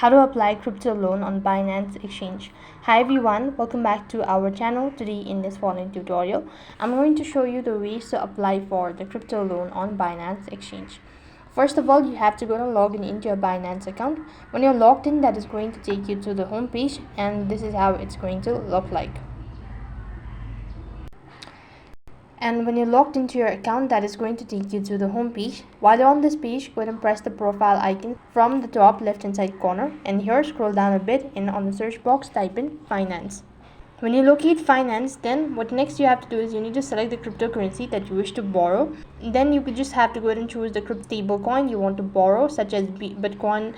How to apply crypto loan on Binance exchange. Hi everyone, welcome back to our channel. Today in this following tutorial, I'm going to show you the ways to apply for the crypto loan on Binance exchange. First of all, you have to go and log in into your Binance account. When you're logged in, that is going to take you to the home page, and this is how it's going to look like. And when you're logged into your account, that is going to take you to the home page. While you're on this page, go ahead and press the profile icon from the top left hand side corner, and here scroll down a bit and on the search box type in finance. When you locate finance, then what next you have to do is you need to select the cryptocurrency that you wish to borrow. Then you could just have to go ahead and choose the stablecoin you want to borrow, such as Bitcoin,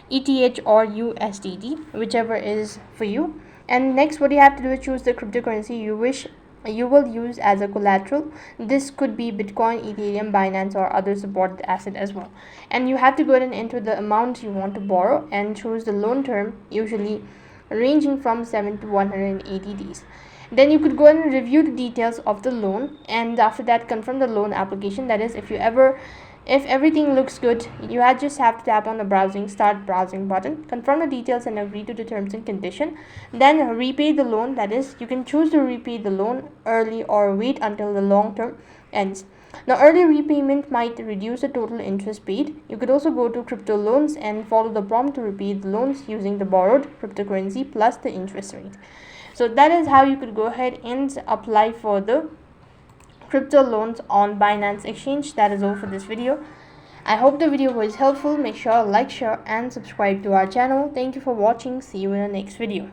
ETH or USDT, whichever is for you. And next what you have to do is choose the cryptocurrency you will use as a collateral. This could be Bitcoin, Ethereum, Binance or other supported asset as well. And you have to go ahead and enter the amount you want to borrow and choose the loan term, usually ranging from 7 to 180 days. Then you could go ahead and review the details of the loan, and after that confirm the loan application. That is, if everything looks good, you just have to tap on the start browsing button, confirm the details and agree to the terms and condition. Then repay the loan. That is, you can choose to repay the loan early or wait until the long term ends. Now, early repayment might reduce the total interest paid. You could also go to crypto loans and follow the prompt to repay the loans using the borrowed cryptocurrency plus the interest rate. So that is how you could go ahead and apply for the crypto loans on Binance exchange. That is all for this video. I hope the video was helpful. Make sure to like, share and subscribe to our channel. Thank you for watching. See you in the next video.